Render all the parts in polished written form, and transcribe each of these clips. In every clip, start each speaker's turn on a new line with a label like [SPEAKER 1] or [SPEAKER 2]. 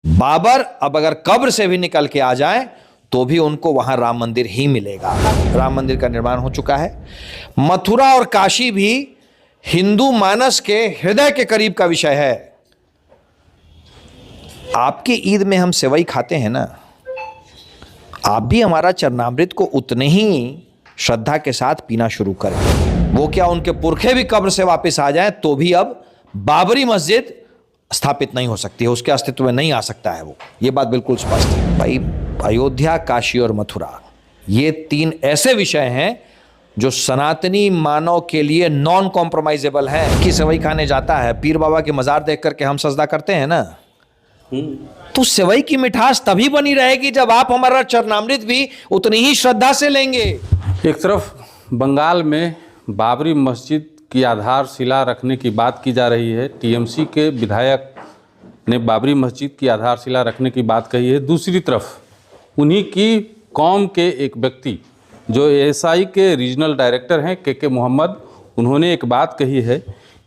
[SPEAKER 1] बाबर अब अगर कब्र से भी निकल के आ जाए तो भी उनको वहां राम मंदिर ही मिलेगा। राम मंदिर का निर्माण हो चुका है। मथुरा और काशी भी हिंदू मानस के हृदय के करीब का विषय है। आपकी ईद में हम सेवई खाते हैं ना, आप भी हमारा चरणामृत को उतने ही श्रद्धा के साथ पीना शुरू करें। वो क्या उनके पुरखे भी कब्र से वापस आ जाएं तो भी अब बाबरी मस्जिद स्थापित नहीं हो सकती है, उसके अस्तित्व में नहीं आ सकता है वो। ये बात बिल्कुल स्पष्ट है भाई। अयोध्या, काशी और मथुरा ये तीन ऐसे विषय हैं जो सनातनी मानव के लिए नॉन कॉम्प्रोमाइजेबल है। कि सेवई खाने जाता है, पीर बाबा की मजार देख करके हम सजदा करते हैं ना, तो सेवई की मिठास तभी बनी रहेगी जब आप हमारा चरणामृत भी उतनी ही श्रद्धा से लेंगे।
[SPEAKER 2] एक तरफ बंगाल में बाबरी मस्जिद की आधारशिला रखने की बात की जा रही है, टीएमसी के विधायक ने बाबरी मस्जिद की आधारशिला रखने की बात कही है। दूसरी तरफ उन्हीं की कौम के एक व्यक्ति जो एएसआई के रीजनल डायरेक्टर हैं के मोहम्मद, उन्होंने एक बात कही है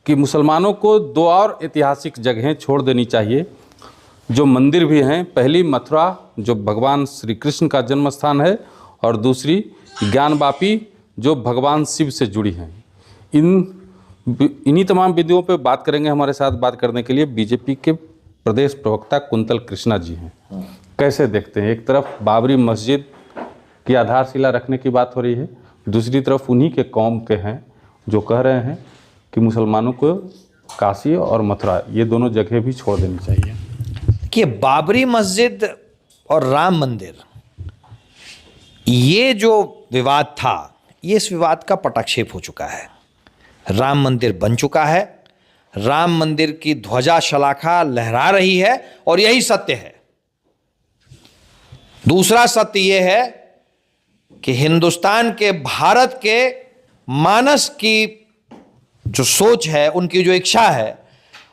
[SPEAKER 2] कि मुसलमानों को दो और ऐतिहासिक जगहें छोड़ देनी चाहिए जो मंदिर भी हैं। पहली मथुरा जो भगवान श्री कृष्ण का जन्म स्थान है, और दूसरी ज्ञानवापी जो भगवान शिव से जुड़ी हैं। इन्हीं तमाम बिंदुओं पर बात करेंगे। हमारे साथ बात करने के लिए बीजेपी के प्रदेश प्रवक्ता कुंतल कृष्णा जी हैं। कैसे देखते हैं, एक तरफ बाबरी मस्जिद की आधारशिला रखने की बात हो रही है, दूसरी तरफ उन्हीं के कौम के हैं जो कह रहे हैं कि मुसलमानों को काशी और मथुरा ये दोनों जगह भी छोड़ देनी चाहिए।
[SPEAKER 1] कि बाबरी मस्जिद और राम मंदिर, ये जो विवाद था, ये इस विवाद का पटाक्षेप हो चुका है। राम मंदिर बन चुका है, राम मंदिर की ध्वजा शलाखा लहरा रही है और यही सत्य है। दूसरा सत्य यह है कि हिंदुस्तान के, भारत के मानस की जो सोच है, उनकी जो इच्छा है,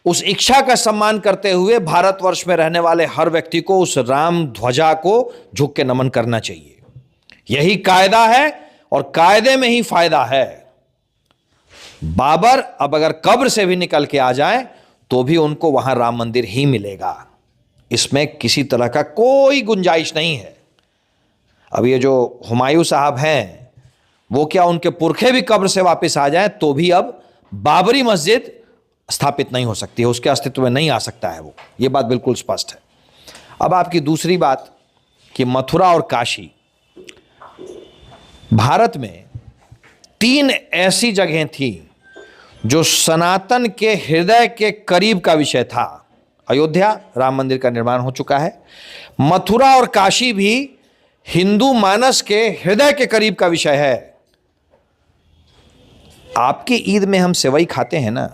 [SPEAKER 1] उस इच्छा का सम्मान करते हुए भारतवर्ष में रहने वाले हर व्यक्ति को उस राम ध्वजा को झुक के नमन करना चाहिए। यही कायदा है और कायदे में ही फायदा है। बाबर अब अगर कब्र से भी निकल के आ जाए तो भी उनको वहां राम मंदिर ही मिलेगा, इसमें किसी तरह का कोई गुंजाइश नहीं है। अब ये जो हुमायूं साहब हैं, वो क्या उनके पुरखे भी कब्र से वापस आ जाएं तो भी अब बाबरी मस्जिद स्थापित नहीं हो सकती है, उसके अस्तित्व में नहीं आ सकता है वो। ये बात बिल्कुल स्पष्ट है। अब आपकी दूसरी बात कि मथुरा और काशी, भारत में तीन ऐसी जगहें थी जो सनातन के हृदय के करीब का विषय था। अयोध्या, राम मंदिर का निर्माण हो चुका है। मथुरा और काशी भी हिंदू मानस के हृदय के करीब का विषय है। आपकी ईद में हम सेवई खाते हैं ना,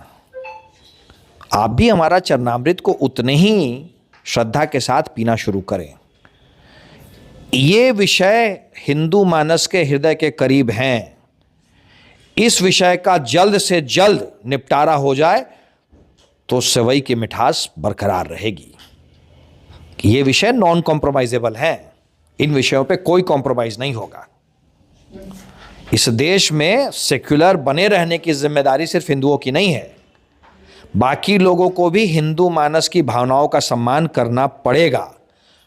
[SPEAKER 1] आप भी हमारा चरणामृत को उतने ही श्रद्धा के साथ पीना शुरू करें। ये विषय हिंदू मानस के हृदय के करीब हैं। इस विषय का जल्द से जल्द निपटारा हो जाए तो सेवई की मिठास बरकरार रहेगी। ये विषय नॉन कॉम्प्रोमाइजेबल हैं, इन विषयों पे कोई कॉम्प्रोमाइज नहीं होगा। इस देश में सेक्युलर बने रहने की जिम्मेदारी सिर्फ हिंदुओं की नहीं है, बाकी लोगों को भी हिंदू मानस की भावनाओं का सम्मान करना पड़ेगा।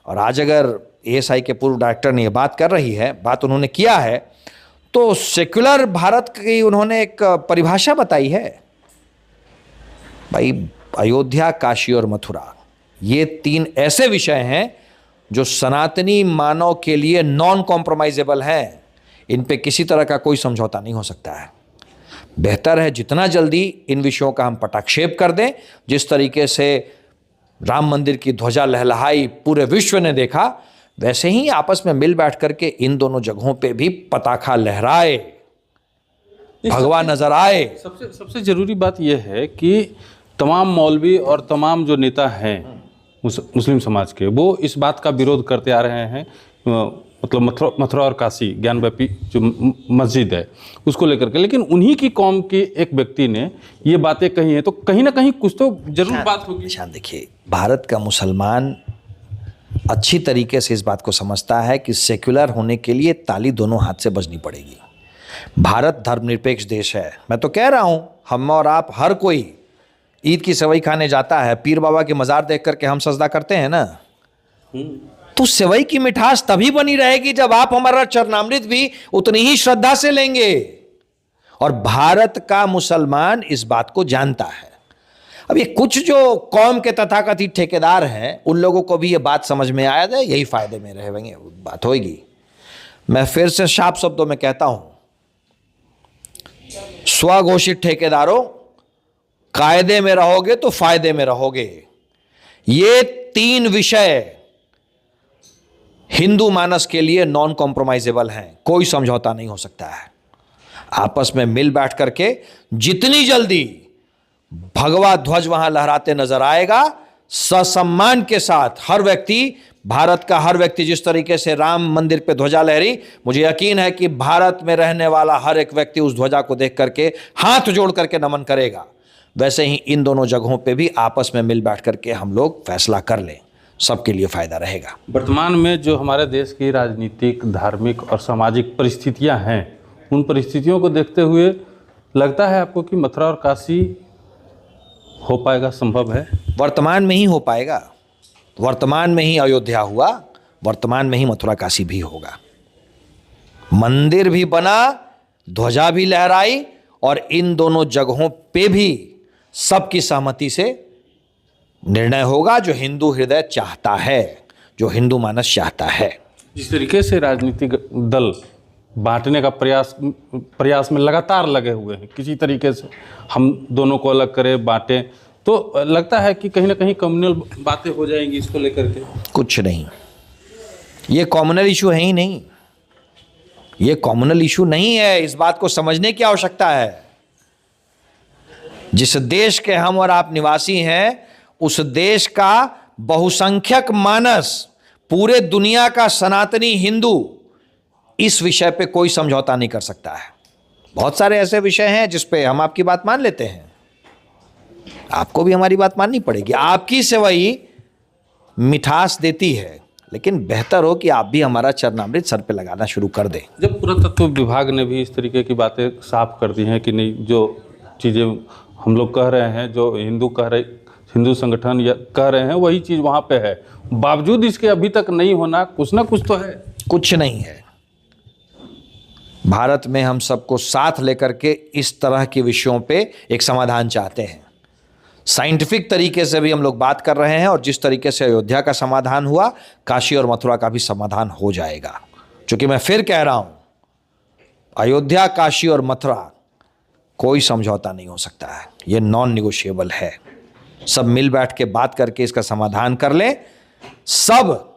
[SPEAKER 1] और आज अगर एएसआई के पूर्व डायरेक्टर ने यह बात कर रही है, बात उन्होंने किया है, तो सेक्युलर भारत की उन्होंने एक परिभाषा बताई है। भाई अयोध्या, काशी और मथुरा ये तीन ऐसे विषय हैं जो सनातनी मानव के लिए नॉन कॉम्प्रोमाइजेबल हैं, इन पे किसी तरह का कोई समझौता नहीं हो सकता है। बेहतर है जितना जल्दी इन विषयों का हम पटाक्षेप कर दें। जिस तरीके से राम मंदिर की ध्वजा लहलहाई पूरे विश्व ने देखा, वैसे ही आपस में मिल बैठ करके इन दोनों जगहों पे भी पताखा लहराए, भगवा नजर आए।
[SPEAKER 2] सबसे जरूरी बात यह है कि तमाम मौलवी और तमाम जो नेता हैं मुस्लिम समाज के, वो इस बात का विरोध करते आ रहे हैं, मतलब मथुरा और काशी ज्ञानवापी जो मस्जिद है उसको लेकर के। लेकिन उन्हीं की कौम के एक व्यक्ति ने ये बातें कही हैं, तो कहीं ना कहीं कुछ तो जरूर बात होगी।
[SPEAKER 1] निशान देखिए, भारत का मुसलमान अच्छी तरीके से इस बात को समझता है कि सेक्युलर होने के लिए ताली दोनों हाथ से बजनी पड़ेगी। भारत धर्मनिरपेक्ष देश है। मैं तो कह रहा हूं, हम और आप हर कोई ईद की सेवई खाने जाता है, पीर बाबा की मज़ार देख करके हम सजदा करते हैं ना, तो सेवई की मिठास तभी बनी रहेगी जब आप हमारा चरणामृत भी उतनी ही श्रद्धा से लेंगे। और भारत का मुसलमान इस बात को जानता है। अब ये कुछ जो कौम के तथाकथित ठेकेदार हैं उन लोगों को भी ये बात समझ में आया है, यही फायदे में रहेंगे, बात होगी। मैं फिर से साफ शब्दों में कहता हूं, स्वघोषित ठेकेदारों, कायदे में रहोगे तो फायदे में रहोगे। ये 3 विषय हिंदू मानस के लिए नॉन कॉम्प्रोमाइजेबल हैं, कोई समझौता नहीं हो सकता है। आपस में मिल बैठ करके जितनी जल्दी भगवा ध्वज वहां लहराते नजर आएगा, ससम्मान के साथ हर व्यक्ति, भारत का हर व्यक्ति, जिस तरीके से राम मंदिर पे ध्वजा लहरी, मुझे यकीन है कि भारत में रहने वाला हर एक व्यक्ति उस ध्वजा को देख करके हाथ जोड़ करके नमन करेगा। वैसे ही इन दोनों जगहों पे भी आपस में मिल बैठ करके हम लोग फैसला कर लें, सबके लिए फायदा रहेगा।
[SPEAKER 2] वर्तमान में जो हमारे देश की राजनीतिक, धार्मिक और सामाजिक परिस्थितियां हैं, उन परिस्थितियों को देखते हुए लगता है आपको कि मथुरा और काशी हो पाएगा, संभव है?
[SPEAKER 1] वर्तमान में ही हो पाएगा। वर्तमान में ही अयोध्या हुआ, वर्तमान में ही मथुरा काशी भी होगा। मंदिर भी बना, ध्वजा भी लहराई, और इन दोनों जगहों पे भी सबकी सहमति से निर्णय होगा जो हिंदू हृदय चाहता है, जो हिंदू मानस चाहता है।
[SPEAKER 2] जिस तरीके से राजनीतिक दल बांटने का प्रयास में लगातार लगे हुए हैं, किसी तरीके से हम दोनों को अलग करें, बांटें, तो लगता है कि कहीं ना कहीं कम्युनल बातें हो जाएंगी इसको लेकर के।
[SPEAKER 1] कुछ नहीं, ये कॉमनल इशू है ही नहीं, ये कॉमनल इशू नहीं है। इस बात को समझने की आवश्यकता है। जिस देश के हम और आप निवासी हैं, उस देश का बहुसंख्यक मानस, पूरे दुनिया का सनातनी हिंदू इस विषय पे कोई समझौता नहीं कर सकता है। बहुत सारे ऐसे विषय हैं जिस पे हम आपकी बात मान लेते हैं, आपको भी हमारी बात माननी पड़ेगी। आपकी सेवई मिठास देती है, लेकिन बेहतर हो कि आप भी हमारा चरणामृत सर पे लगाना शुरू कर दें।
[SPEAKER 2] जब पुरातत्व विभाग ने भी इस तरीके की बातें साफ कर दी हैं कि नहीं, जो चीज़ें हम लोग कह रहे हैं, जो हिंदू संगठन या कह रहे हैं, वही चीज़ वहाँ पे है, बावजूद इसके अभी तक नहीं होना, कुछ ना कुछ तो है।
[SPEAKER 1] कुछ नहीं है। भारत में हम सबको साथ लेकर के इस तरह के विषयों पे एक समाधान चाहते हैं। साइंटिफिक तरीके से भी हम लोग बात कर रहे हैं, और जिस तरीके से अयोध्या का समाधान हुआ, काशी और मथुरा का भी समाधान हो जाएगा। क्योंकि मैं फिर कह रहा हूं, अयोध्या, काशी और मथुरा कोई समझौता नहीं हो सकता है, ये नॉन निगोशिएबल है। सब मिल बैठ के बात करके इसका समाधान कर लें, सब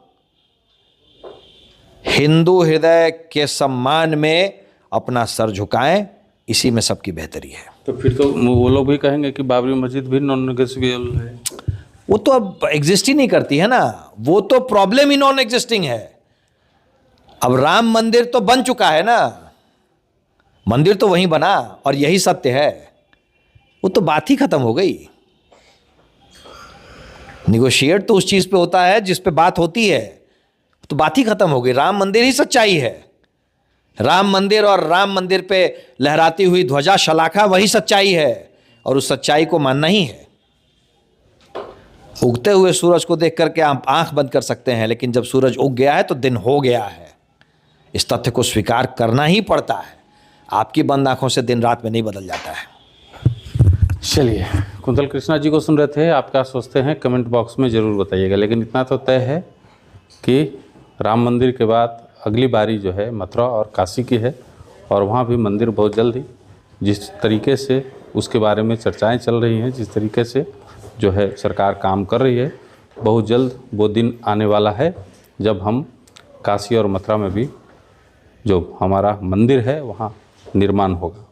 [SPEAKER 1] हिंदू हृदय के सम्मान में अपना सर झुकाएं, इसी में सबकी बेहतरी है।
[SPEAKER 2] तो फिर तो वो लोग भी कहेंगे कि बाबरी मस्जिद भी नॉन नेगोशिएबल है।
[SPEAKER 1] वो तो अब एग्जिस्ट ही नहीं करती है ना, वो तो प्रॉब्लम ही नॉन एग्जिस्टिंग है। अब राम मंदिर तो बन चुका है ना, मंदिर तो वहीं बना और यही सत्य है, वो तो बात ही खत्म हो गई। निगोशिएट तो उस चीज पे होता है जिस पे बात होती है, तो बात ही खत्म हो गई। राम मंदिर ही सच्चाई है, राम मंदिर और राम मंदिर पे लहराती हुई ध्वजा शलाखा वही सच्चाई है, और उस सच्चाई को मानना ही है। उगते हुए सूरज को देख करके आप आंख बंद कर सकते हैं, लेकिन जब सूरज उग गया है तो दिन हो गया है। इस तथ्य को स्वीकार करना ही पड़ता है। आपकी बंद आंखों से दिन रात में नहीं बदल जाता है।
[SPEAKER 2] चलिए, कुंतल कृष्णा जी को सुन रहे थे, आप क्या सोचते हैं कमेंट बॉक्स में ज़रूर बताइएगा। लेकिन इतना तो तय है कि राम मंदिर के बाद अगली बारी जो है मथुरा और काशी की है, और वहाँ भी मंदिर बहुत जल्द ही, जिस तरीके से उसके बारे में चर्चाएं चल रही हैं, जिस तरीके से जो है सरकार काम कर रही है, बहुत जल्द वो दिन आने वाला है जब हम काशी और मथुरा में भी जो हमारा मंदिर है वहाँ निर्माण होगा।